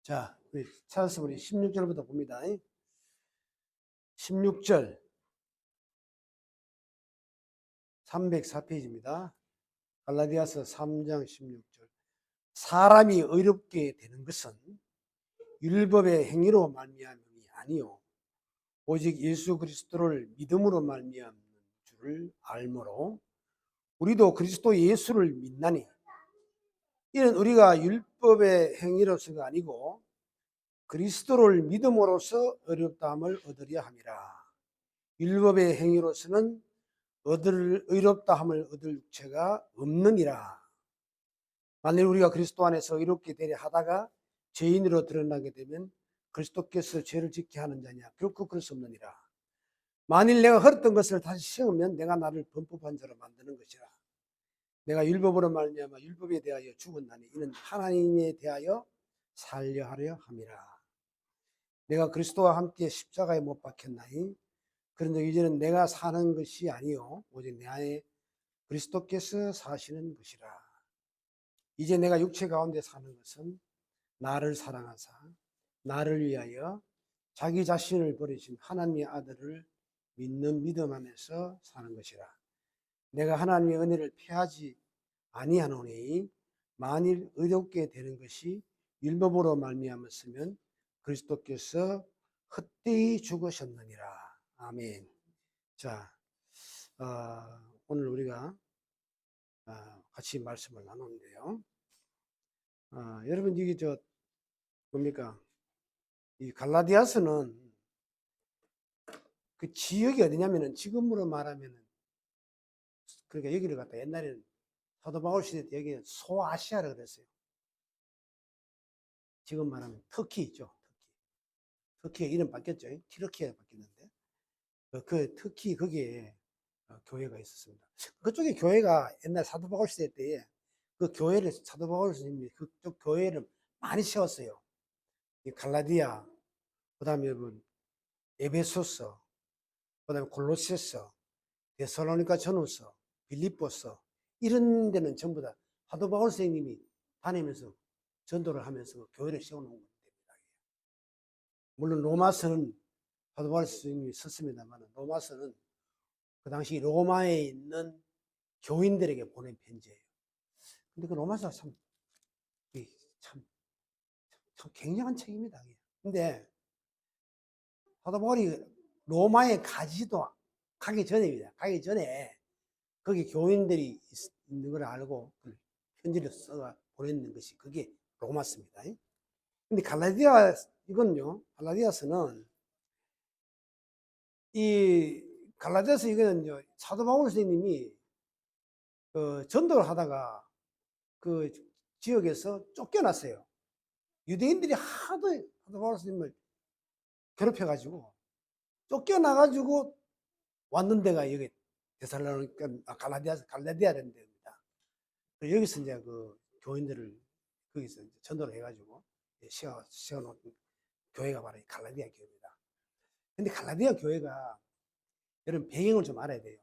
자, 우리 찾아서 우리 16절부터 봅니다. 16절 304페이지입니다. 갈라디아서 3장 16절. 사람이 의롭게 되는 것은 율법의 행위로 말미암음이 아니요 오직 예수 그리스도를 믿음으로 말미암는 줄을 알므로 우리도 그리스도 예수를 믿나니 이는 우리가 율법의 행위로서가 아니고 그리스도를 믿음으로써 의롭다함을 얻으려 함이라. 율법의 행위로서는 의롭다함을 얻을 육체가 없느니라. 만일 우리가 그리스도 안에서 의롭게 되려 하다가 죄인으로 드러나게 되면 그리스도께서 죄를 짓게 하는 자냐? 결코 그럴 수 없느니라. 만일 내가 헐었던 것을 다시 세우면 내가 나를 범법한 자로 만드는 것이라. 내가 율법으로 말미암아 율법에 대하여 죽었나니 이는 하나님에 대하여 살려 하려 함이라. 내가 그리스도와 함께 십자가에 못 박혔나니 그런데 이제는 내가 사는 것이 아니요 오직 내 안에 그리스도께서 사시는 것이라. 이제 내가 육체 가운데 사는 것은 나를 사랑하사 나를 위하여 자기 자신을 버리신 하나님의 아들을 믿는 믿음 안에서 사는 것이라. 내가 하나님의 은혜를 패하지 아니하노니 만일 의롭게 되는 것이 율법으로 말미암았으면 그리스도께서 헛되이 죽으셨느니라. 아멘. 자, 오늘 우리가 같이 말씀을 나누는데요. 여러분 이게 뭡니까? 이 갈라디아서는 그 지역이 어디냐면은 지금으로 말하면은 그러니까 여기를 갖다 옛날에는 사도 바울 시대 때 여기는 소아시아라 그랬어요. 지금 말하면 터키 있죠. 터키의 이름 바뀌었죠. 티르키가 바뀌었는데 그 터키 거기에 교회가 있었습니다. 그쪽에 교회가 옛날 사도 바울 시대 때에 그 교회를 사도 바울 스님이 그쪽 교회를 많이 세웠어요. 이 갈라디아, 그다음에 여러분 에베소서, 그다음에 골로새서, 데살로니가 전후서, 빌립보서 이런 데는 전부 다 사도 바울 선생님이 다니면서 전도를 하면서 교회를 세워놓은 겁니다. 물론 로마서는 사도 바울 선생님이 썼습니다만 로마서는 그 당시 로마에 있는 교인들에게 보낸 편지예요. 근데 그 로마서가 참 굉장한 책입니다. 근데 사도 바울이 로마에 가기 전입니다. 가기 전에 거기 교인들이 있는 걸 알고 편지를 써가 보냈는 것이 그게 로마서입니다. 근데 갈라디아서는 이 갈라디아서 이거는요, 사도 바울 선생님이 전도를 하다가 그 지역에서 쫓겨났어요. 유대인들이 하도 사도 바울 선생님을 괴롭혀가지고 쫓겨나가지고 왔는 데가 여기 데살로니가 갈라디아라는 데입니다. 여기서 이제 그 교인들을 거기서 이제 전도를 해가지고 세워놓은 교회가 바로 갈라디아 교회입니다. 근데 갈라디아 교회가 여러분 배경을 좀 알아야 돼요.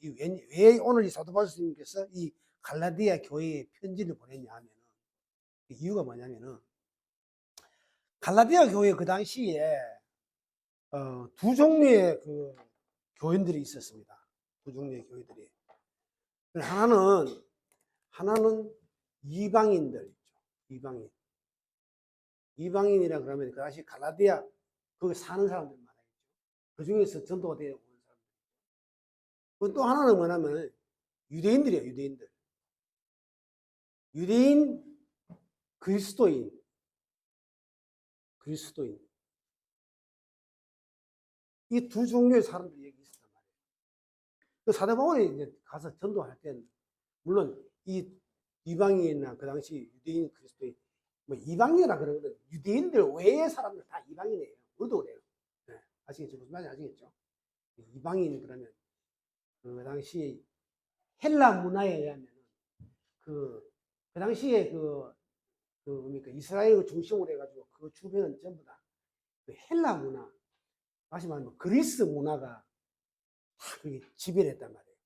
왜 오늘 이 사도 바울 스님께서 이 갈라디아 교회에 편지를 보냈냐 하면은 이유가 뭐냐면은 갈라디아 교회 그 당시에 두 종류의 그 교인들이 있었습니다. 두 종류의 교회들이. 하나는 이방인들 있죠. 이방인이라 그러면 그 당시 갈라디아 거기 사는 사람들 말이죠. 그 중에서 전도가 되어 오는 사람들. 또 하나는 뭐냐면 유대인들이에요. 유대인 그리스도인. 이 두 종류의 사람들이 여기 있었단 말이에요. 그 사도 바울이 이제 가서 전도할 때는 물론 이 이방인이나 그 당시 유대인 그리스도인 뭐 이방인이라 그러거든. 유대인들 외의 사람들 다 이방인이에요. 우리도 그래요. 네. 아시겠죠? 무슨 말인지 아시겠죠? 이방인 그러면 그 당시 헬라 문화에 의하면 그 당시에 뭡니까 이스라엘을 중심으로 해가지고 그 주변은 전부 다 그 헬라 문화, 다시 말하면 그리스 문화가 다 그게 지배를 했단 말이에요.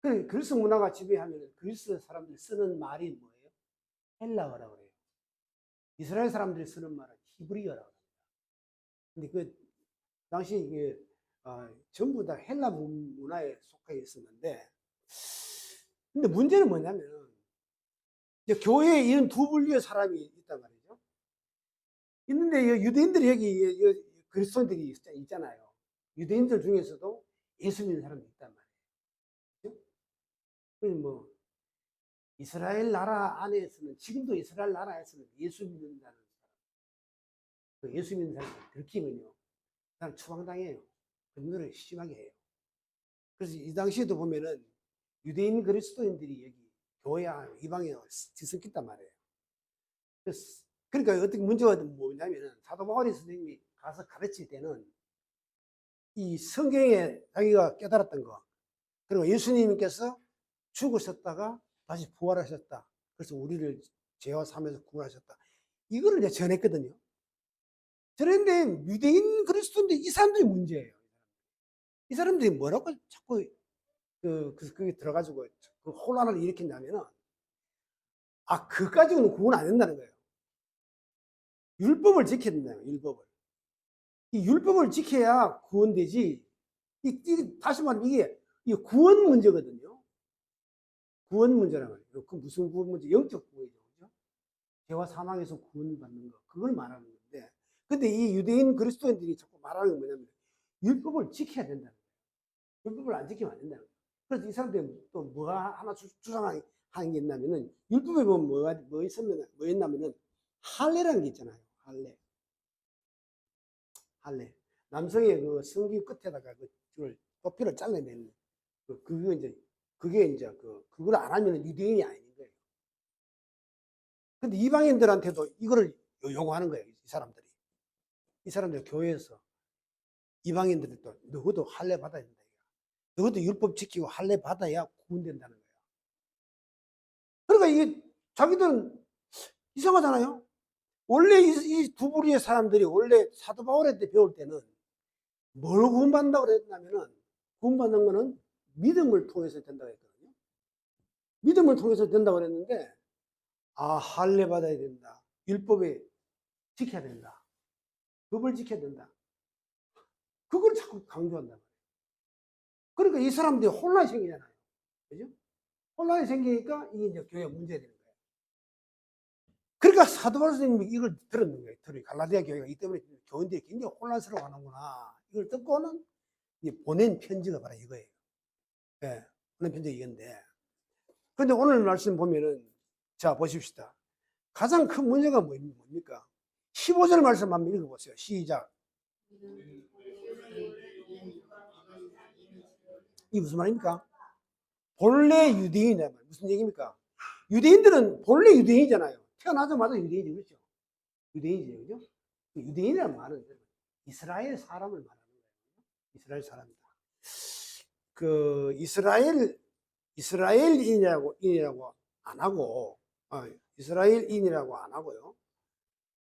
그 그리스 문화가 지배하면 그리스 사람들이 쓰는 말이 뭐예요? 헬라어라고 그래요. 이스라엘 사람들이 쓰는 말은 히브리어라고 합니다. 근데 그 당시 이게 전부 다 헬라 문화에 속해 있었는데, 근데 문제는 뭐냐면 이제 교회에 이런 두 분류의 사람이 있단 말이죠. 있는데 유대인들이 여기 그리스도인들이 있잖아요. 유대인들 중에서도 예수 믿는 사람이 있단 말이에요. 그죠? 뭐 이스라엘 나라 안에서는, 지금도 이스라엘 나라에서는 예수 믿는다는 사람, 그 예수 믿는 사람을 들키면요, 그냥 추방당해요. 분노를 심하게 해요. 그래서 이 당시에도 보면은 유대인 그리스도인들이 여기 교회 이방에 뒤섞였단 말이에요. 그러니까 어떻게 문제가 뭐냐면은 사도 바울이 선생님이 가서 가르칠 때는 이 성경에 자기가 깨달았던 거, 그리고 예수님께서 죽으셨다가 다시 부활하셨다. 그래서 우리를 죄와 삶에서 구원하셨다. 이거를 이제 전했거든요. 그런데 유대인 그리스도인데 이 사람들이 문제예요. 이 사람들이 뭐라고 자꾸 그게 들어가지고 그 혼란을 일으킨다면은, 그것 가지고는 구원 안 된다는 거예요. 율법을 지켜야 된다는 거예요. 율법을. 이 율법을 지켜야 구원되지. 다시 말하면 이게 구원 문제거든요. 구원 문제란 말이에요. 그 무슨 구원 문제? 영적 구원이죠. 그죠? 죄와 사망에서 구원받는 거. 그걸 말하는 건데. 근데 이 유대인 그리스도인들이 자꾸 말하는 건 뭐냐면 율법을 지켜야 된다는 거예요. 율법을 안 지키면 안 된다는 거예요. 그래서 이 사람들이 또 뭐가 하나 주장하는 게 있냐면은, 율법에 보면 뭐였냐면은 할례라는 게 있잖아요. 할례. 남성의 그 성기 끝에다가 그 줄 도피를 잘라내는 그게 이제 그걸 안 하면 유대인이 아닌 거예요. 근데 이방인들한테도 이거를 요구하는 거예요. 이 사람들 교회에서 이방인들도 너도 할례 받아야 된다. 너도 율법 지키고 할례 받아야 구원된다는 거예요. 그러니까 이게 자기들은 이상하잖아요. 원래 이 두 부류의 사람들이 원래 사도 바울의 때 배울 때는 뭘 구원받는다고 그랬냐면은, 구원받는 거는 믿음을 통해서 된다고 했거든요. 믿음을 통해서 된다고 그랬는데, 할례 받아야 된다. 율법에 지켜야 된다. 법을 지켜야 된다. 그걸 자꾸 강조한단 말이에요. 그러니까 이 사람들이 혼란이 생기잖아요. 그죠? 혼란이 생기니까 이게 이제 교회가 문제가 되는 거예요. 그러니까 사도 바울 선생님이 이걸 들었는 거예요. 갈라디아 교회가 이 때문에 교인들이 굉장히 혼란스러워 하는구나. 이걸 듣고는 보낸 편지가 바로 이거예요. 네, 보낸 편지가 이건데. 그런데 오늘 말씀 보면은, 자, 보십시다. 가장 큰 문제가 뭡니까? 15절 말씀 한번 읽어보세요. 시작. 이게 무슨 말입니까? 본래 유대인이란 말. 무슨 얘기입니까? 유대인들은 본래 유대인이잖아요. 태어나자마자 유대인이죠. 그렇죠? 유대인이죠. 그죠? 유대인이란 말은 이스라엘 사람을 말하는 거예요. 이스라엘 사람이다. 이스라엘인이라고 안 하고, 이스라엘인이라고 안 하고요.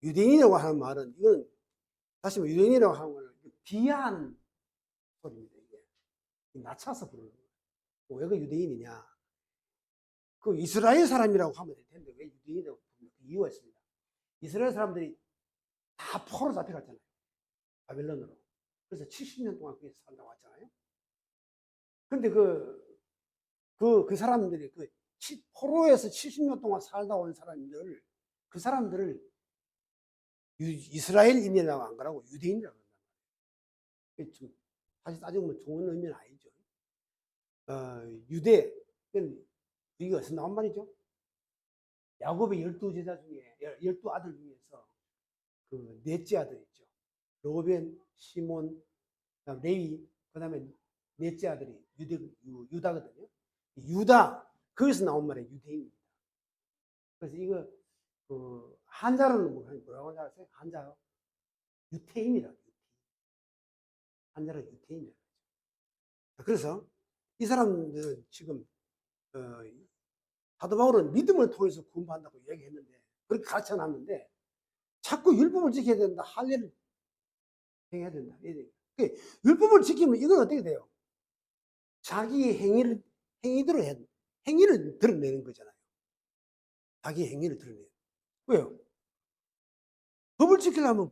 유대인이라고 하는 말은, 이건 다시 말해 유대인이라고 하는 건 비하하는 소리입니다. 이게 낮춰서 부르는 거예요. 왜 그 유대인이냐? 그 이스라엘 사람이라고 하면 될 텐데 왜 유대인이라고 부르는 이유가 있습니다. 이스라엘 사람들이 다 포로 잡혀갔잖아요. 바벨론으로. 그래서 70년 동안 거기서 살다고 왔잖아요. 근데 그 사람들이 포로에서 70년 동안 살다 온 그 사람들을 이스라엘인이라고 안 그러고 유대인이라고 한단 말이에요. 좀 사실 따지면 좋은 의미는 아니죠. 유대, 이게 어디서 나온 말이죠? 야곱의 12제자 중에, 12아들 중에서 그 넷째 아들 있죠. 로벤, 시몬, 그다음 레위, 그다음에 넷째 아들이 유다거든요. 유다, 거기서 나온 말이 유대인입니다. 그래서 이거 한자로는 뭐라고 하죠? 한자로 유태인이라고. 한자로 유태인이라고. 그래서 이 사람들은 지금 사도 바울은 믿음을 통해서 구원받는다고 얘기했는데, 그렇게 가르쳐 놨는데 자꾸 율법을 지켜야 된다, 할례를 행해야 된다. 율법을 지키면 이건 어떻게 돼요? 자기의 행위를 드러내는 거잖아요. 자기의 행위를 드러내요. 왜요? 법을 지키려면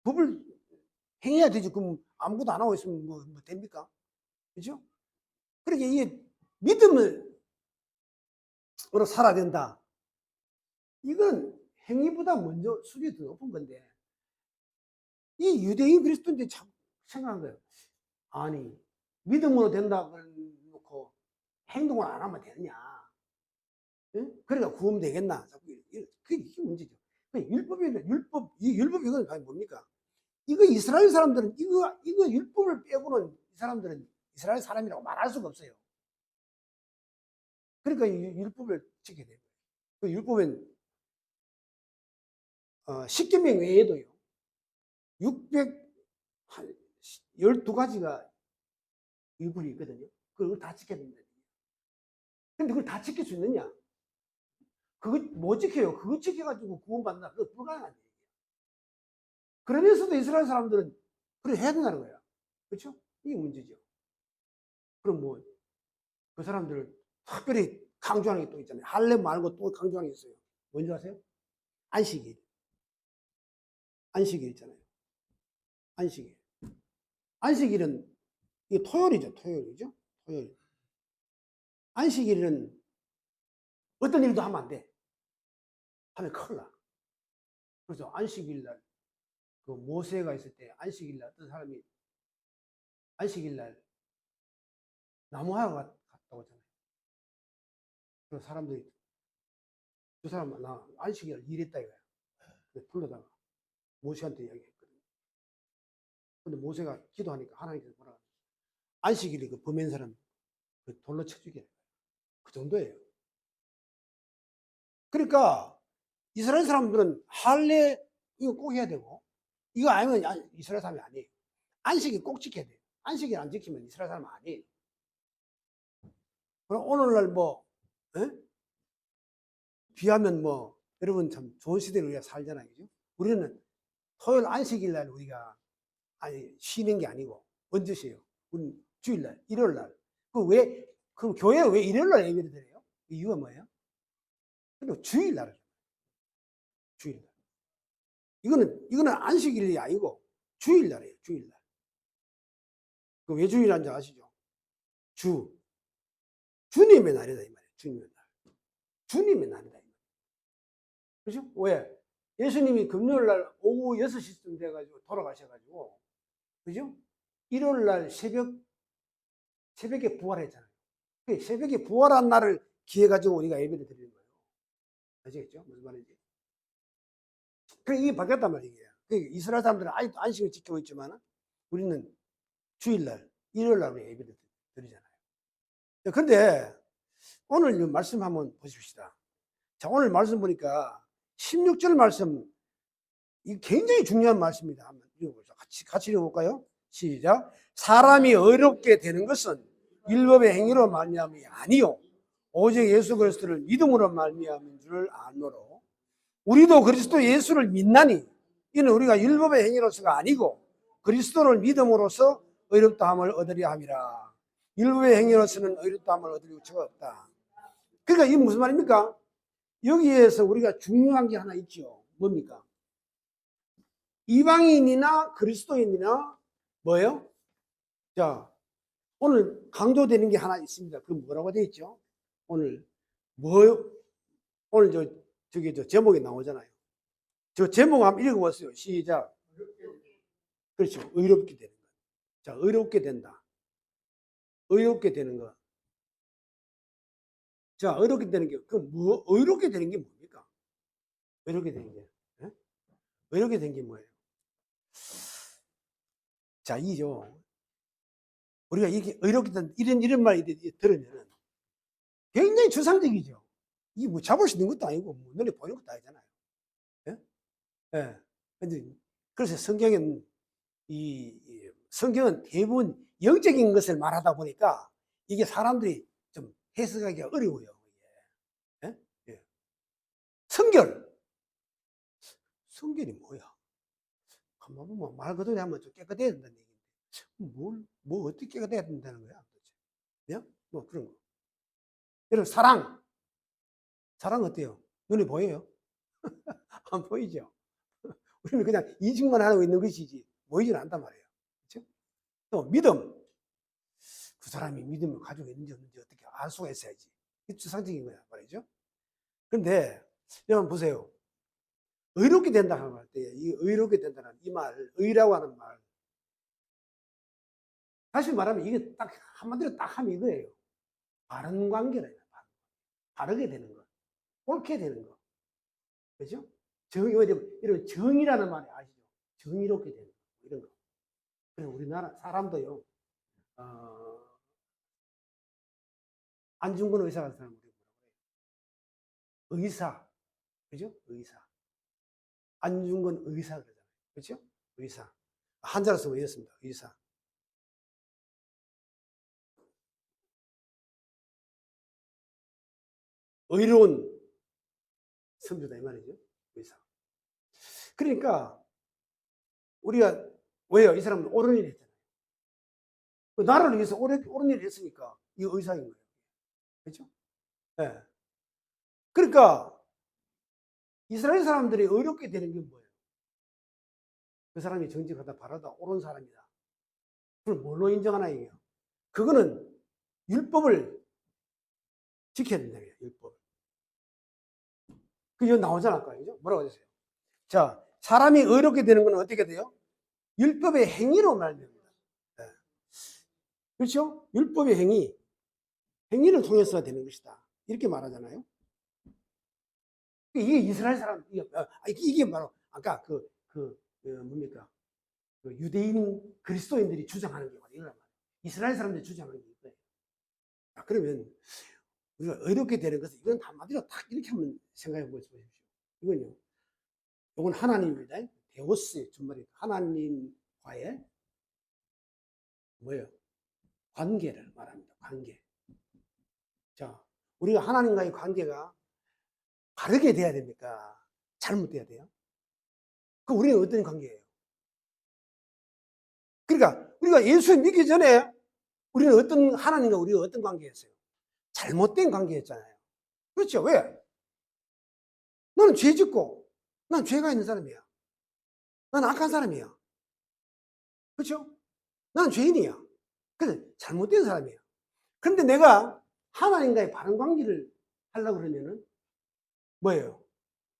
법을 행해야 되지. 그럼 아무것도 안 하고 있으면 뭐 됩니까? 그죠? 그러니까 이게 믿음으로 살아야 된다. 이건 행위보다 먼저 수준이 더 높은 건데, 이 유대인 그리스도인들이 참 생각한 거예요. 아니, 믿음으로 된다 그러놓고 행동을 안 하면 되느냐. 응? 그러니까 구원 되겠나. 그게 문제죠. 이 율법 이건 과연 뭡니까? 이거 이스라엘 사람들은 이거 율법을 빼고는 이 사람들은 이스라엘 사람이라고 말할 수가 없어요. 그러니까 이 율법을 지켜야 돼요. 그 율법은 10계명 외에도요. 612가지가 율법이 있거든요. 그걸 다 지켜야 된다. 근데 그걸 다 지킬 수 있느냐? 그거 못 지켜요. 그거 지켜가지고 구원받는다. 그거 불가능한 얘기예요. 그러면서도 이스라엘 사람들은 그래 해야 된다는 거야. 그렇죠? 이게 문제죠. 그럼 뭐 그 사람들 특별히 강조하는 게 또 있잖아요. 할례 말고 또 강조하는 게 있어요. 뭔지 아세요? 안식일. 안식일 있잖아요. 안식일. 안식일은 이게 토요일이죠. 토요일이죠. 토요일. 안식일은 어떤 일도 하면 안 돼. 하면 큰일 나. 그래서 안식일 날, 그 모세가 있을 때 안식일 날 어떤 사람이 안식일 날 나무하러 갔다고 하잖아요. 그래서 사람들이 그 사람 나 안식일 날 일했다 이거야. 불러다가 모세한테 이야기했거든요. 근데 모세가 기도하니까 하나님께서 뭐라 안식일이 그 범한 사람 그 돌로 쳐 죽이는 거예요. 그 정도예요. 그러니까 이스라엘 사람들은 할례 이거 꼭 해야 되고 이거 아니면 이스라엘 사람이 아니에요. 안식일 꼭 지켜야 돼요. 안식일 안 지키면 이스라엘 사람 아니에요. 그럼 오늘날 뭐 에? 비하면 뭐 여러분 참 좋은 시대를 우리가 살잖아요. 그죠? 우리는 토요일 안식일 날 우리가 쉬는 게 아니고 언제 쉬어요? 우리 주일날, 일요일날. 그 교회 왜 일요일날 예배를 드려요? 이유가 뭐예요? 근데 주일날. 주일날. 이거는 안식일이 아니고 주일날이에요. 주일날. 그 왜 주일날인지 아시죠? 주님의 날이다 이 말이에요. 주님의 날. 주님의 날이다 이 말이에요. 그죠? 왜? 예수님이 금요일 날 오후 6시쯤 돼가지고 돌아가셔가지고, 그죠? 일요일 날 새벽에 부활했잖아요. 새벽에 부활한 날을 기해 가지고 우리가 예배를 드리는 거예요. 아시겠죠? 무슨 말인지. 그래, 이게 바뀌었단 말이에요. 이스라엘 사람들은 아직도 안식을 지키고 있지만 우리는 주일날, 일요일날 우리 예배를 드리잖아요. 근데 오늘 말씀 한번 보십시다. 자, 오늘 말씀 보니까 16절 말씀, 이 굉장히 중요한 말씀입니다. 한번 읽어보죠. 같이 읽어볼까요? 시작. 사람이 의롭게 되는 것은 율법의 행위로 말미암이 아니요 오직 예수 그리스도를 믿음으로 말미암은 줄 아노로 우리도 그리스도 예수를 믿나니 이는 우리가 율법의 행위로서가 아니고 그리스도를 믿음으로써 의롭다함을 얻으려 함이라. 율법의 행위로서는 의롭다함을 얻을 여지가 없다. 그러니까 이게 무슨 말입니까? 여기에서 우리가 중요한 게 하나 있죠. 뭡니까? 이방인이나 그리스도인이나 뭐예요? 자, 오늘 강조되는 게 하나 있습니다. 그 뭐라고 되어 있죠? 오늘 오늘 저 제목에 나오잖아요. 저 제목 한번 읽어보세요. 시작. 그렇죠. 의롭게 되는 거. 자, 의롭게 된다. 의롭게 되는 거. 자, 의롭게 되는 게, 의롭게 되는 게 뭡니까? 의롭게 되는 게. 네? 의롭게 된 게 뭐예요? 자, 이죠. 우리가 이게 의롭게 된, 이런 말 들으면 굉장히 추상적이죠. 이게 뭐 잡을 수 있는 것도 아니고, 뭐 눈에 보이는 것도 아니잖아요. 예? 예. 근데, 그래서 성경은 대부분 영적인 것을 말하다 보니까 이게 사람들이 좀 해석하기가 어려워요. 예? 예. 성결. 성결이 뭐야? 가만 보면 말 그대로 하면 좀 깨끗해야 된다는 얘기인데, 어떻게 깨끗해야 된다는 거야? 도대체? 예? 뭐 그런 거. 여러분, 사랑. 사랑 어때요? 눈에 보여요? 안 보이죠? 우리는 그냥 인식만 하고 있는 것이지 보이지는 않단 말이에요. 그렇죠? 또 믿음. 그 사람이 믿음을 가지고 있는지 없는지 어떻게 알 수가 있어야지. 이게 추상적인 거야 말이죠. 그런데 여러분 보세요. 의롭게 된다 하는 말 때, 이 의롭게 된다는 이 말, 의라고 하는 말. 다시 말하면 이게 딱 한마디로 딱 하면 이거예요. 바른 관계라. 바르게 되는 거. 옳게 되는 거. 그죠? 이런 정이라는 말이 아시죠? 정의롭게 되는 거. 이런 거. 그래서 우리나라 사람도요, 안중근 의사 같은 사람, 의사. 그죠? 의사. 안중근 의사 그러잖아요. 그렇죠? 의사. 한자로 쓰면 의였습니다. 의사. 의로운 선조다 이 말이죠. 의사. 그러니까 우리가 왜요? 이 사람은 옳은 일을 했잖아요. 나라를 위해서 옳은 일을 했으니까 이 의사인 거예요. 그렇죠? 예. 네. 그러니까 이스라엘 사람들이 의롭게 되는 게 뭐예요? 그 사람이 정직하다, 바르다, 옳은 사람이다. 그걸 뭘로 인정하나 이게요? 그거는 율법을 지켜야 된다고요. 율법. 그게 나오잖아 아까. 그죠? 뭐라고 하셨어요? 자, 사람이 의롭게 되는 건 어떻게 돼요? 율법의 행위로 말됩니다. 네. 그렇죠? 율법의 행위를 통해서 되는 것이다. 이렇게 말하잖아요. 이게 이스라엘 사람, 이게 바로 아까 뭡니까? 그 유대인 그리스도인들이 주장하는 게 이거란 말이에요. 이스라엘 사람들이 주장하는 게 이거예요. 그러면 우리가 의롭게 되는 것은 이건 한마디로 딱 이렇게 한번 생각해 보십시오. 이건요. 이건 하나님입니다. 데오스의 준말이 하나님과의 뭐예요? 관계를 말합니다. 관계. 자, 우리가 하나님과의 관계가 바르게 돼야 됩니까? 잘못돼야 돼요? 그 우리는 어떤 관계예요? 그러니까 우리가 예수 믿기 전에 우리는 하나님과 우리가 어떤 관계였어요? 잘못된 관계였잖아요. 그렇죠? 왜? 너는 죄 짓고, 난 죄가 있는 사람이야. 난 악한 사람이야. 그렇죠? 난 죄인이야. 그래서 잘못된 사람이야. 그런데 내가 하나님과의 바른 관계를 하려고 그러면은 뭐예요?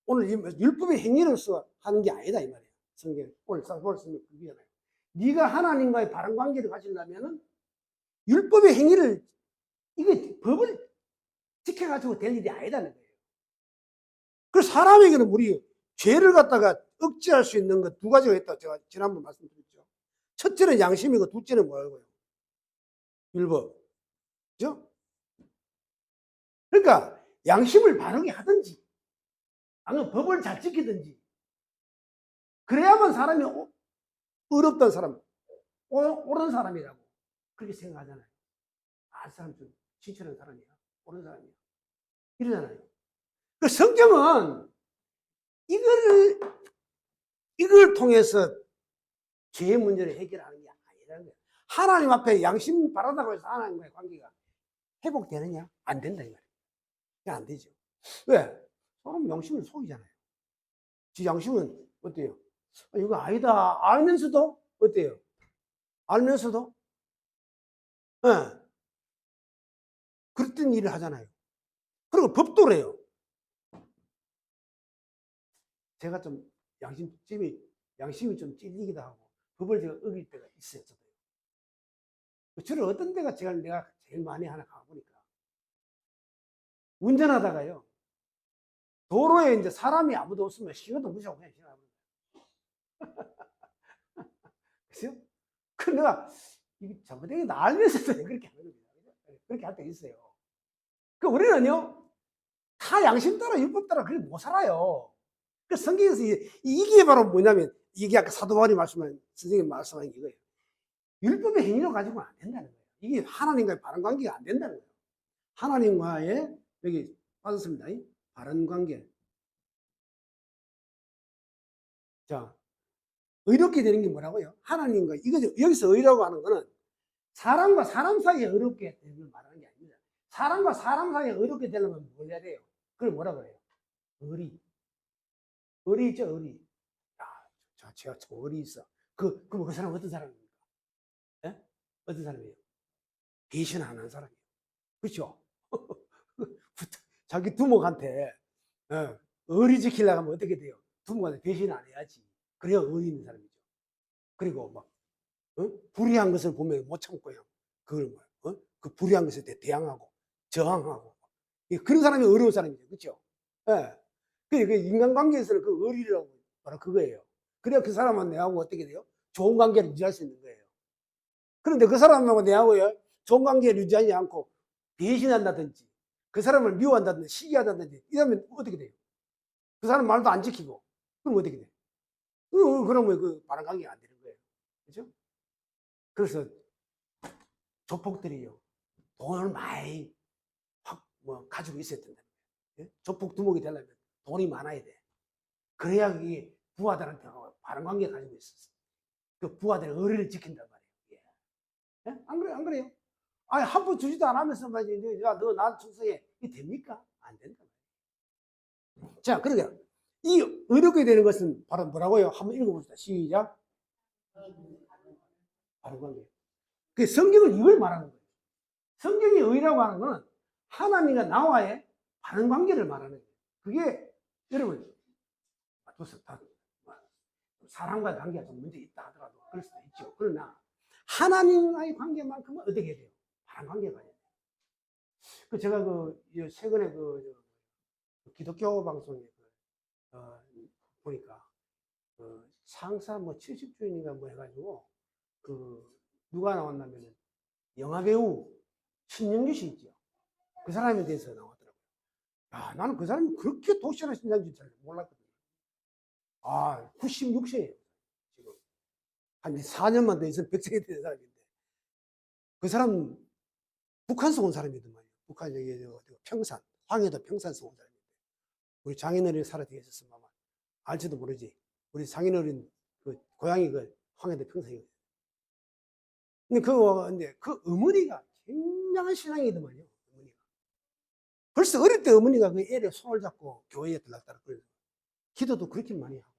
오늘 율법의 행위로서 하는 게 아니다 이 말이에요. 성경 오늘 말씀을 그거잖아요. 네가 하나님과의 바른 관계를 가지려면은 율법의 행위를 이게 법을 지켜가지고 될 일이 아니다는 거예요. 그래서 사람에게는 우리 죄를 갖다가 억제할 수 있는 것 두 가지가 있다. 제가 지난번 말씀드렸죠. 첫째는 양심이고 둘째는 뭐라고요? 율법. 그죠? 그러니까 양심을 바르게 하든지 아니면 법을 잘 지키든지 그래야만 사람이 의롭던 사람, 옳은 사람이라고 그렇게 생각하잖아요. 사람 좀 진실한 사람이야. 옳은 사람이야. 이러잖아요. 그 성경은 이걸 통해서 죄의 문제를 해결하는 게 아니라는 거예요. 하나님 앞에 양심 바르다고 해서 하나님과의 관계가 회복되느냐? 안 된다, 이 말이에요. 안 되죠. 왜? 사람 양심을 속이잖아요. 지 양심은 어때요? 이거 아니다. 알면서도 어때요? 알면서도 예. 네. 그랬던 일을 하잖아요. 그리고 법도래요. 제가 좀 양심이 좀 찔리기도 하고 법을 제가 어길 때가 있어요. 주로 어떤 데가 내가 제일 많이 하나 가보니까 운전하다가요. 도로에 이제 사람이 아무도 없으면 신호도 무시하고 그냥 지나가는 거예요. 그죠? 그 내가 이게 잘못된 게 알면서도 그렇게 하는 거예요. 그렇게 할 때 있어요. 그 우리는요 다 양심 따라 율법 따라 그렇게 못 살아요. 그 성경에서 이게 바로 뭐냐면 이게 아까 사도 바울이 선생님 말씀하신 이거예요. 율법의 행위로 가지고는 안 된다는 거예요. 이게 하나님과의 바른 관계가 안 된다는 거예요. 하나님과의 여기 빠졌습니다. 바른 관계. 자, 의롭게 되는 게 뭐라고요? 하나님과 여기서 의라고 하는 거는 사람과 사람 사이에 의롭게 되는 걸 말하는 게 아닙니다. 사람과 사람 사이에 의롭게 되려면 뭘 해야 돼요? 그걸 뭐라 그래요? 의리 있죠, 의리. 제가 저리 있어. 그럼 그 사람은 어떤 사람입니까? 예? 어떤 사람이에요? 배신 안 하는 사람이에요. 그렇죠? 자기 두목한테 의리 지키려고 하면 어떻게 돼요? 두목한테 배신 안 해야지. 그래야 의리 있는 사람이죠. 그리고 막 불의한 것을 보면 못 참고요. 그걸 그 불의한 것에 대해 대항하고 저항하고 그런 사람이 어려운 사람이죠. 그렇죠? 예. 그 인간관계에서는 그 의리라고 바로 그거예요. 그래야 그 사람은 내하고 어떻게 돼요? 좋은 관계를 유지할 수 있는 거예요. 그런데 그 사람하고 내하고요, 좋은 관계를 유지하지 않고 배신한다든지 그 사람을 미워한다든지 시기하다든지 이러면 어떻게 돼요? 그 사람 말도 안 지키고 그럼 어떻게 돼요? 그러면 그 바른 관계가 안 되는 거예요. 그렇죠? 그래서 조폭들이요, 돈을 많이 확 가지고 있어야 된다. 예? 조폭 두목이 되려면 돈이 많아야 돼. 그래야 이게 부하들한테 바른 관계 가지고 있었어. 그 부하들의 의리를 지킨단 말이에요. 예? 안 그래요? 안 그래요? 아니, 한 푼 주지도 않으면서 말이지, 야, 너 나한테 충성해. 이게 됩니까? 안 된다. 자, 그러니까 이 의롭게 되는 것은 바로 뭐라고요? 한번 읽어봅시다. 시작. 바른 관계. 그 성경은 이걸 말하는 거예요. 성경이 의라고 하는 것은 하나님과 나와의 바른 관계를 말하는 거예요. 그게 여러분 사람과의 관계가 좀 문제 있다 하더라도 그럴 수도 있죠. 그러나 하나님과의 관계만큼은 어떻게 돼요? 바른 관계가 돼요. 제가 최근에 기독교 방송에 보니까 창사 70주년인가 해가지고 누가 나왔냐면은 영화배우 신영주 씨 있죠. 그 사람에 대해서 나왔더라고요. 야, 나는 그 사람이 그렇게 독실한 신앙인지 잘 몰랐거든요. 96세예요. 지금 한 4년만 더 있으면 100세가 되는 사람인데 그 사람 북한에서 온 사람이더만요. 북한 여기 평산, 황해도 평산에서 온 사람인데 우리 장인어른이 살아 계셨으면 아마 알지도 모르지. 우리 장인어른 고향이 황해도 평산이거든요. 근데 그 어머니가 굉장한 신앙이더만요. 어머니가. 벌써 어릴 때 어머니가 그 애를 손을 잡고 교회에 들락달락 그래요. 기도도 그렇게 많이 하고.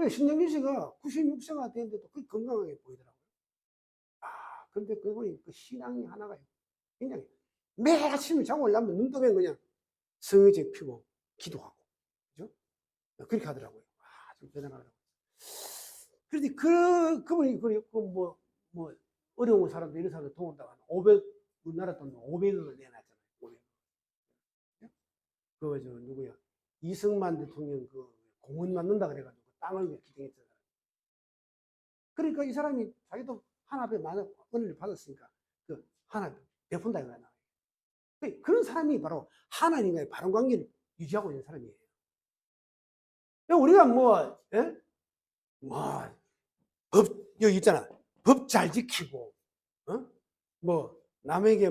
신영준 씨가 96세가 됐는데도 그 건강하게 보이더라고요. 근데 그분이 그 신앙이 하나가 굉장히 매일 아침에 자고 올라면 눈 뜨면 그냥 성의제 피고 기도하고. 그죠? 그렇게 하더라고요. 좀 대단하더라고요. 그런데 그분이 어려운 사람들, 이런 사람들 도운다고 500, 우리나라 돈 500억을 내놨잖아요. 500억. 누구야? 이승만 대통령 공원 만든다 그래가지고 땅을 기증했잖아요. 그러니까 이 사람이 자기도 하나님의 많은 은혜를 받았으니까 하나 베푼다 이거야. 그런 사람이 바로 하나님과의 바른 관계를 유지하고 있는 사람이에요. 우리가 여기 있잖아. 법 잘 지키고, 남에게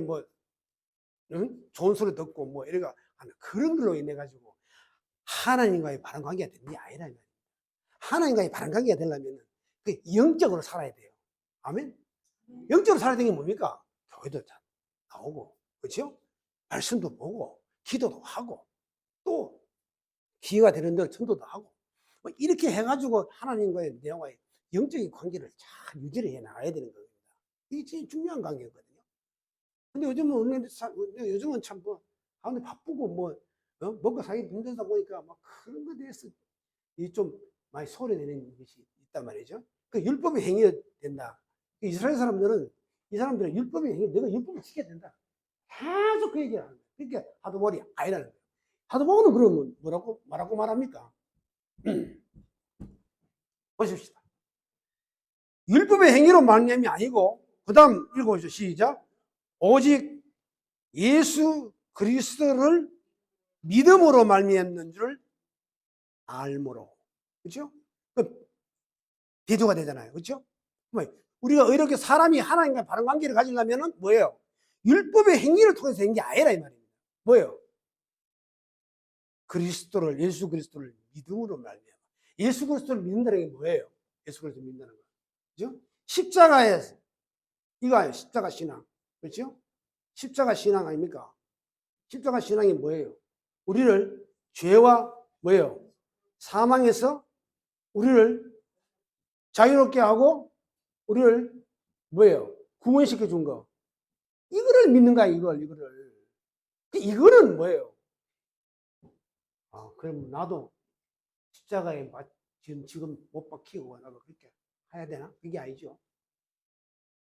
좋은 소리 듣고, 이래가 하는 그런 걸로 인해가지고 하나님과의 바른 관계가 되는 게 아니라. 하나님과의 바른 관계가 되려면 영적으로 살아야 돼요. 아멘? 영적으로 살아야 되는 게 뭡니까? 교회도 나오고, 그렇죠? 말씀도 보고, 기도도 하고, 또 기회가 되는 대로 전도도 하고, 이렇게 해가지고 하나님과의 내와의 영적인 관계를 잘 유지를 해 나가야 되는 겁니다. 이게 제일 중요한 관계거든요. 근데 요즘은 참 가운데 바쁘고 먹고 살기 힘들다 보니까 그런 것에 대해서 좀 많이 소리내는 것이 있단 말이죠. 율법의 행위가 된다. 이스라엘 사람들은 이 사람들은 율법의 행위, 내가 율법을 지켜야 된다. 계속 그 얘기를 하는 거예요. 그러니까 하도벌이 아니라는 거예요. 하도벌은 그러면 뭐라고 말합니까? 보십시다. 율법의 행위로 말미암이 아니고 그 다음 읽어보시죠. 시작. 오직 예수 그리스도를 믿음으로 말미암는 줄 알므로. 그렇죠? 비교가 되잖아요. 그렇죠? 우리가 이렇게 사람이 하나님과 바른 관계를 가지려면 뭐예요? 율법의 행위를 통해서 되는 게 아니라 이 말입니다. 뭐예요? 예수 그리스도를 믿음으로 말미암아. 예수 그리스도를 믿는다는 게 뭐예요? 예수 그리스도를 믿는다는 거. 그죠? 십자가에서 이거 아니에요. 십자가 신앙. 그렇죠? 십자가 신앙 아닙니까? 십자가 신앙이 뭐예요? 우리를 죄와 뭐예요? 사망에서 우리를 자유롭게 하고 우리를 뭐예요? 구원시켜 준 거. 이거를 믿는가 이거를. 이거는 뭐예요? 그럼 나도 십자가에 지금 못 박히고 나도 그렇게 해야 되나? 그게 아니죠.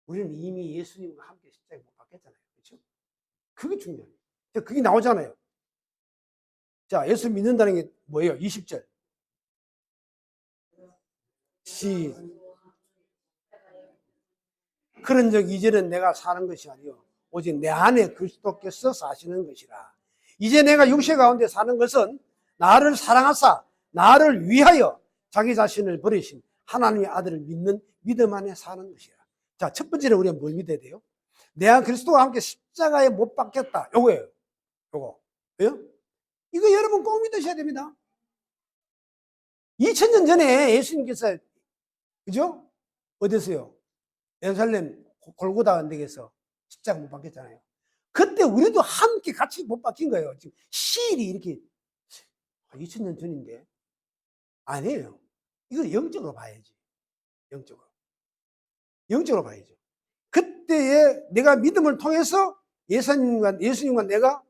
우리는 이미 예수님과 함께 십자가에 못 박혔잖아요. 그렇죠? 그게 중요해요. 그게 나오잖아요. 자, 예수 믿는다는 게 뭐예요? 20절. 그런 적 이제는 내가 사는 것이 아니요 오직 내 안에 그리스도께서 사시는 것이라. 이제 내가 육체 가운데 사는 것은 나를 사랑하사 나를 위하여 자기 자신을 버리신 하나님의 아들을 믿는 믿음 안에 사는 것이라. 자, 첫 번째는 우리가 뭘 믿어야 돼요? 내가 그리스도와 함께 십자가에 못 박혔다. 요거예요. 요거. 왜요? 이거 여러분 꼭 믿으셔야 됩니다. 2000년 전에 예수님께서 그죠? 어디서요? 예루살렘 골고다 언덕에서 십자가 못 박혔잖아요. 그때 우리도 함께 같이 못 박힌 거예요. 지금 시일이 이렇게 2000년 전인데 아니에요. 이걸 영적으로 봐야지. 영적으로 봐야죠. 그때에 내가 믿음을 통해서 예수님과 내가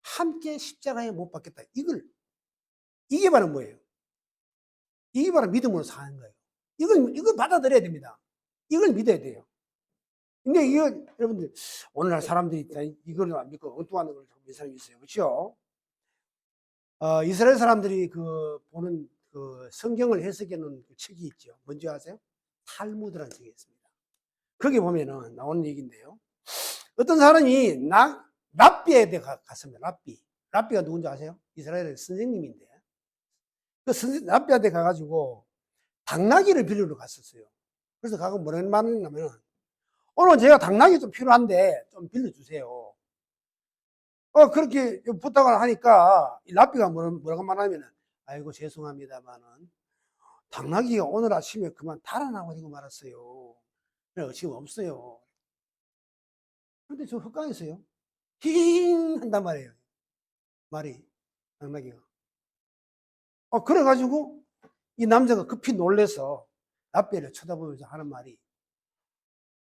함께 십자가에 못 박혔다. 이게 바로 뭐예요? 이게 바로 믿음으로 사는 거예요. 이걸 받아들여야 됩니다. 이걸 믿어야 돼요. 근데 이거 여러분들 오늘날 사람들이 이걸 안 믿고 엉뚱한 걸 믿는 사람이 있어요. 그렇죠? 이스라엘 사람들이 보는 성경을 해석해 놓은 책이 있죠. 뭔지 아세요? 탈무드라는 책이 있습니다. 거기 보면은 나오는 얘기인데요. 어떤 사람이 랍비에 갔습니다. 랍비가 누군지 아세요? 이스라엘의 선생님인데 랍비한테 가가지고 당나귀를 빌리러 갔었어요. 그래서 가고 뭐라는 말을 했냐면 오늘 제가 당나귀 좀 필요한데 좀 빌려주세요. 그렇게 부탁을 하니까 랍비가 뭐라고 말하냐면 아이고 죄송합니다만은 당나귀가 오늘 아침에 그만 달아나버리고 말았어요. 그래서 지금 없어요. 그런데 저 헛강에서요 힝 한단 말이에요. 말이 당나귀가. 그래가지고 이 남자가 급히 놀래서 랍비를 쳐다보면서 하는 말이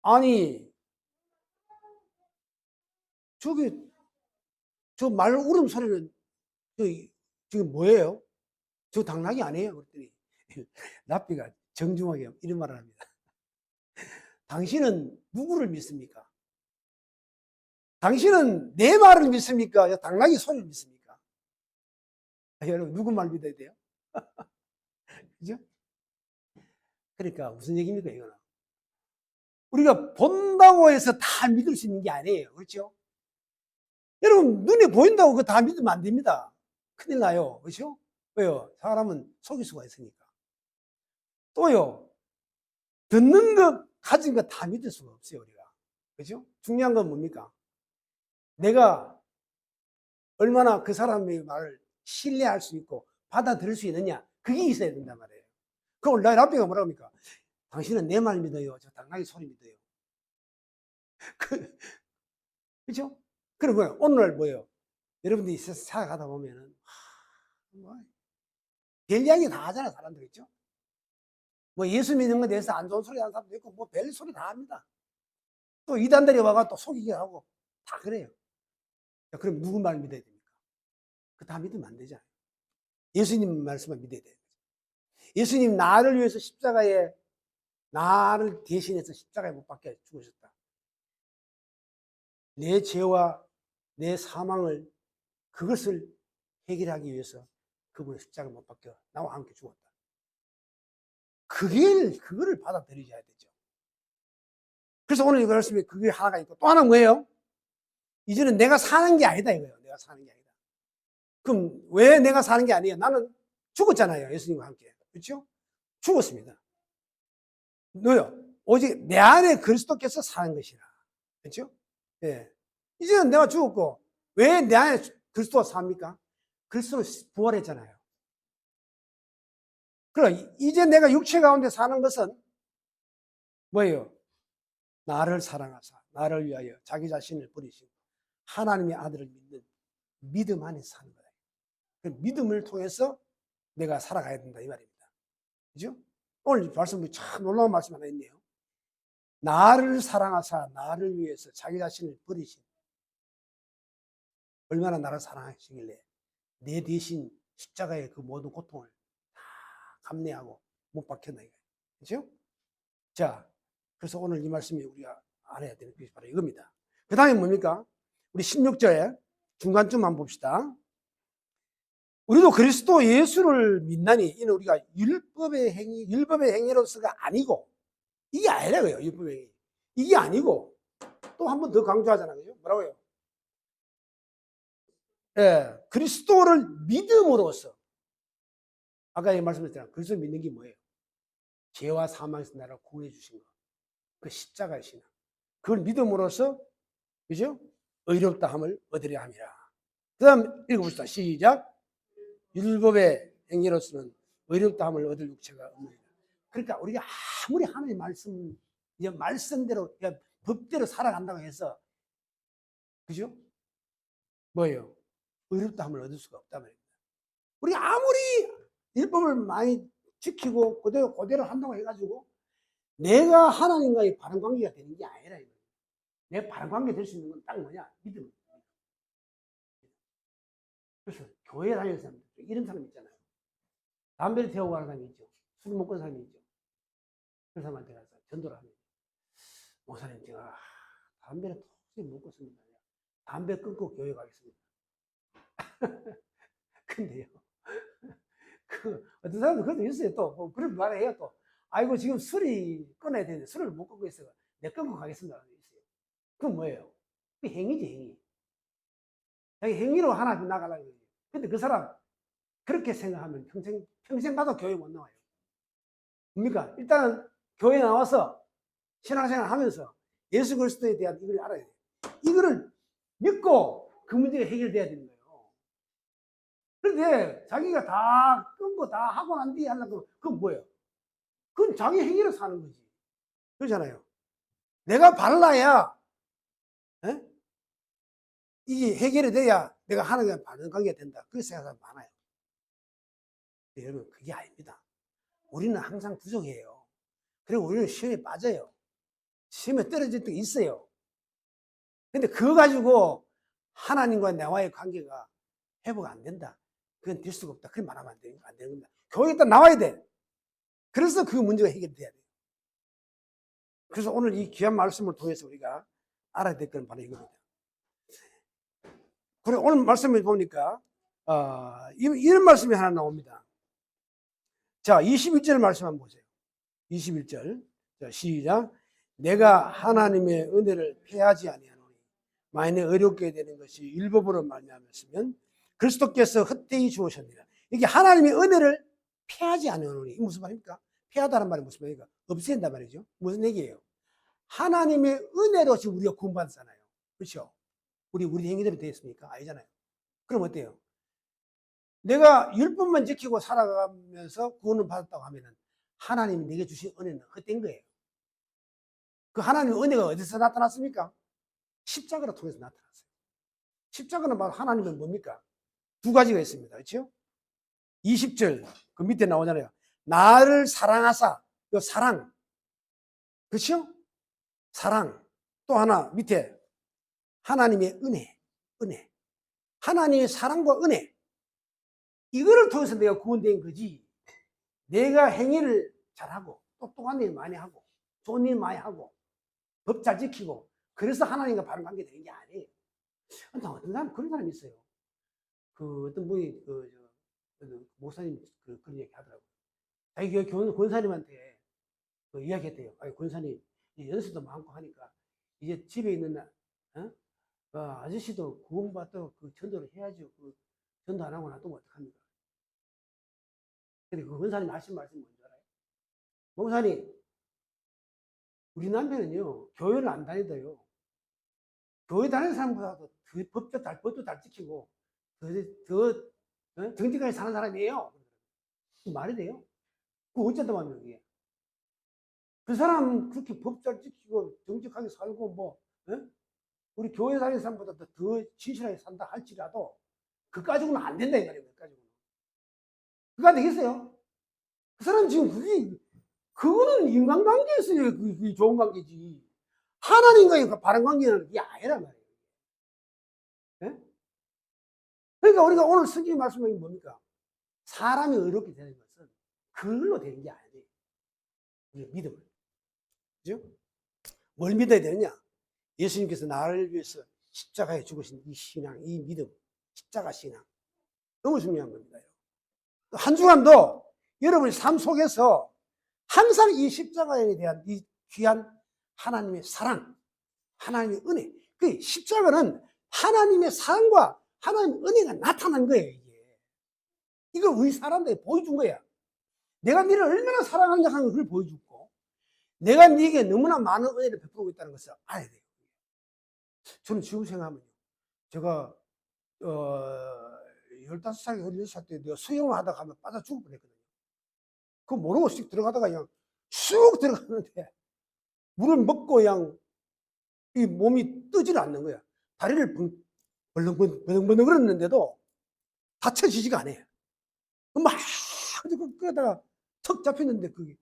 아니 저 말 울음소리는 지금 뭐예요? 저 당나귀 아니에요? 그랬더니 랍비가 정중하게 이런 말을 합니다. 당신은 누구를 믿습니까? 당신은 내 말을 믿습니까? 당나귀 소리를 믿습니까? 여러분 누구 말 믿어야 돼요? 그죠? 그러니까 무슨 얘기입니까 이거는? 우리가 본다고 해서 다 믿을 수 있는 게 아니에요. 그렇죠? 여러분 눈에 보인다고 그거 다 믿으면 안 됩니다. 큰일 나요. 그렇죠? 왜요? 사람은 속일 수가 있으니까. 또요. 듣는 것, 가진 것 다 믿을 수가 없어요, 우리가. 그죠? 중요한 건 뭡니까? 내가 얼마나 그 사람의 말을 신뢰할 수 있고 받아들일 수 있느냐. 그게 있어야 된단 말이에요. 그럼 랍비가 뭐라고 합니까? 당신은 내 말 믿어요. 저 당나귀 소리 믿어요. 그죠? 그럼 뭐예요? 오늘날 뭐예요? 여러분들이 살아가다 보면은, 별 이야기 다 하잖아, 사람들. 있죠? 뭐 예수 믿는 것에 대해서 안 좋은 소리 하는 사람도 있고, 뭐 별 소리 다 합니다. 또 이단들이 와가 또 속이게 하고, 다 그래요. 자, 그럼 누구 말 믿어야 됩니까? 그 다 믿으면 안 되잖아요. 예수님 말씀만 믿어야 돼요. 예수님 나를 위해서 나를 대신해서 십자가에 못 박혀 죽으셨다. 내 죄와 내 사망을 그것을 해결하기 위해서 그분의 십자가에 못 박혀 나와 함께 죽었다. 그거를 받아들여야 되죠. 그래서 오늘 이거 말씀에 그게 하나가 있고 또 하나는 뭐예요? 이제는 내가 사는 게 아니다 이거예요. 내가 사는 게 아니다. 그럼 왜 내가 사는 게 아니에요? 나는 죽었잖아요. 예수님과 함께. 그렇죠? 죽었습니다. 너요. 오직 내 안에 그리스도께서 사는 것이라. 그렇죠? 예. 이제는 내가 죽었고 왜 내 안에 그리스도가 삽니까? 그리스도로 부활했잖아요. 그럼 이제 내가 육체 가운데 사는 것은 뭐예요? 나를 사랑하사 나를 위하여 자기 자신을 버리시고 하나님의 아들을 믿는 믿음 안에 사는 거예요. 그 믿음을 통해서 내가 살아가야 된다 이 말입니다. 그죠? 오늘 말씀이 참 놀라운 말씀 하나 있네요. 나를 사랑하사 나를 위해서 자기 자신을 버리신, 얼마나 나를 사랑하시길래 내 대신 십자가의 그 모든 고통을 다 감내하고 못 박혔나 이거예요. 그죠? 자, 그래서 오늘 이 말씀이 우리가 알아야 되는 것이 바로 이겁니다. 그 다음에 뭡니까? 우리 16절에 중간쯤 한번 봅시다. 우리도 그리스도 예수를 믿나니 이는 우리가 율법의 행위로서가 아니고, 이게 아니라고요. 율법의 행위. 이게 아니고 또 한 번 더 강조하잖아요. 그죠? 뭐라고요? 예, 그리스도를 믿음으로써, 아까 말씀드렸잖아요. 그리스도 믿는 게 뭐예요? 죄와 사망에서 나를 구원해 주신 것. 그 십자가의 신앙. 그걸 믿음으로써, 그죠? 의롭다함을 얻으려 함이라. 그 다음 읽어봅시다. 시작. 율법의 행위로서는 의롭다함을 얻을 육체가 없느니라. 그러니까 우리가 아무리 하나님의 말씀대로, 법대로 살아간다고 해서, 그죠? 뭐예요? 의롭다함을 얻을 수가 없단 말입니다. 우리가 아무리 율법을 많이 지키고 그대로 한다고 해가지고 내가 하나님과의 바른 관계가 되는 게 아니라, 내 바른 관계 될 수 있는 건 딱 뭐냐? 믿음. 그래서 교회 다니는 사람, 이런 사람 있잖아요. 담배를 태우고 가는 사람이 있죠. 술 먹고 가는 사람이 있죠. 그 사람한테 가서 전도를 하면, 목사님, 제가 담배를 도저히 못 끊습니다. 담배 끊고 교회 가겠습니다. 근데요, 어떤 사람도 그것도 있어요. 또, 그런 말을 해요. 또, 아이고, 지금 술이 끊어야 되는데 술을 못 끊고 있어요. 내 끊고 가겠습니다. 있어요. 그건 뭐예요? 그 행위지, 행위. 자기 행위로 하나 나가려고 해요. 근데 그 사람, 그렇게 생각하면 평생 가도 교회 못 나와요. 뭡니까? 일단은 교회 나와서 신앙생활 하면서 예수 그리스도에 대한 이걸 알아야 돼요. 이거를 믿고 그 문제가 해결돼야 되는 거예요. 그런데 자기가 다 끊고 다 하고 난 뒤에 하려고, 그건 뭐예요? 그건 자기 행위로 사는 거지. 그렇잖아요. 내가 발라야, 에? 이게 해결이 돼야 내가 하나님과 바른 관계가 된다. 그렇게 생각하는 사람 많아요. 여러분, 그게 아닙니다. 우리는 항상 부족해요. 그리고 우리는 시험에 빠져요. 시험에 떨어질 때가 있어요. 근데 그거 가지고 하나님과 나와의 관계가 회복 안 된다. 그건 될 수가 없다. 그렇게 말하면 안 되는 겁니다. 교회에 일단 나와야 돼. 그래서 그 문제가 해결돼야 돼요. 그래서 오늘 이 귀한 말씀을 통해서 우리가 알아야 될 건 바로 이겁니다. 그래, 오늘 말씀을 보니까, 이런 말씀이 하나 나옵니다. 자, 21절 말씀 한번 보세요. 21절. 자, 시작. 내가 하나님의 은혜를 패하지 아니하노니 만일 어렵게 되는 것이 율법으로 말미암았으면 그리스도께서 헛되이 주오셨느니라. 이게 하나님의 은혜를 패하지 아니하노니, 무슨 말입니까? 패하다는 말이 무슨 말입니까? 없앤단 말이죠. 무슨 얘기예요? 하나님의 은혜로 지금 우리가 구원받았잖아요. 그렇죠? 우리 행위대로 되어 있습니까? 아니잖아요. 그럼 어때요? 내가 율법만 지키고 살아가면서 구원을 받았다고 하면은 하나님이 내게 주신 은혜는 헛된 거예요. 그 하나님의 은혜가 어디서 나타났습니까? 십자가를 통해서 나타났어요. 십자가는 바로 하나님은 뭡니까? 두 가지가 있습니다. 그렇죠? 20절 그 밑에 나오잖아요. 나를 사랑하사, 이 사랑. 그렇죠? 사랑. 또 하나 밑에 하나님의 은혜. 하나님의 사랑과 은혜. 이거를 통해서 내가 구원된 거지. 내가 행위를 잘하고 똑똑한 일 많이 하고 좋은 일 많이 하고 법 잘 지키고 그래서 하나님과 바른 관계 되는 게 아니에요. 근데 어떤 사람 그런 사람이 있어요. 그 어떤 분이 목사님 그런 얘기 하더라고요. 자기 권사님한테 이야기했대요. 권사님 연수도 많고 하니까 이제 집에 있는 아저씨도 구원받도록 그 전도를 해야죠. 그 전도 안 하고 놔두면 어떡합니까? 근데 그 권사님 하신 말씀이 뭔지 알아요? 목사님, 우리 남편은요, 교회를 안 다니더요. 교회 다니는 사람보다도 법도 잘 지키고, 더 정직하게 사는 사람이에요. 말이 돼요? 그거 어쩌다 말이에요, 이게. 그 사람 그렇게 법 잘 지키고, 정직하게 살고, 우리 교회 다니는 사람보다 더 진실하게 산다 할지라도, 그까지는 안 된다, 이 말이에요, 그까지는. 그가 되겠어요? 그 사람 지금 그거는 인간관계에서의 그게 좋은 관계지. 하나님과의 바른 관계는 그게 아니란 말이에요. 예? 그러니까 우리가 오늘 성경 말씀이 뭡니까? 사람이 의롭게 되는 것은 그걸로 되는 게 아니에요. 믿음을. 그죠? 뭘 믿어야 되느냐? 예수님께서 나를 위해서 십자가에 죽으신 이 신앙, 이 믿음, 십자가 신앙. 너무 중요한 겁니다. 한 주간도 여러분의 삶 속에서 항상 이 십자가에 대한 이 귀한 하나님의 사랑, 하나님의 은혜. 그 십자가는 하나님의 사랑과 하나님의 은혜가 나타난 거예요, 이게. 이걸 우리 사람들에게 보여준 거야. 내가 너를 얼마나 사랑하는가 하는 걸 보여주고, 내가 네게 너무나 많은 은혜를 베풀고 있다는 것을 알아야 돼요. 저는 지금 생각하면요. 제가, 15살, 16살 때 내가 수영을 하다가 하면 빠져 죽을 뻔했거든요. 그거 모르고 쑥 들어가다가 그냥 쑥 들어갔는데, 물을 먹고 그냥 이 몸이 뜨지를 않는 거야. 다리를 벌렁벌렁 그랬는데도 다쳐지지가 않아요. 막 그러다가 턱 잡혔는데 그게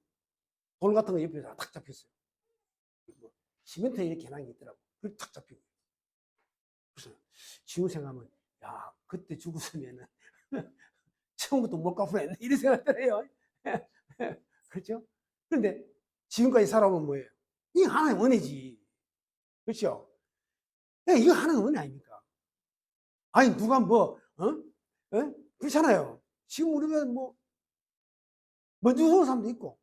돌 같은 거 옆에서 탁 잡혔어요. 시멘트 이렇게 해놓은 게 있더라고. 그걸 탁 잡히고. 그래서 지금 생각하면 야 그때 죽었으면은 처음부터 못 갚아냈네 이런 생각 들어요. 그렇죠? 그런데 지금까지 살아보면 뭐예요? 이게 하나의 은혜지. 그렇죠? 이거 하나의 은혜 아닙니까? 아니 누가 그렇잖아요. 지금 우리가 먼저 온 사람도 있고,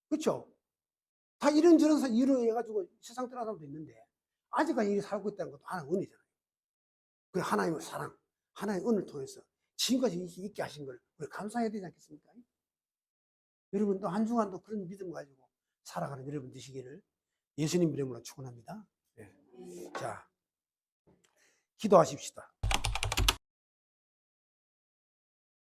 그렇죠? 다 이런저런 일을 해가지고 세상 떠난 사람도 있는데 아직까지 이렇게 살고 있다는 것도 하나의 은혜잖아요. 그 하나님의 사랑, 하나님의 은혜를 통해서 지금까지 있게 하신 걸 우리 감사해야 되지 않겠습니까? 여러분도 한 주간도 그런 믿음 가지고 살아가는 여러분 되시기를 예수님 이름으로 축원합니다. 네. 자, 기도하십시다.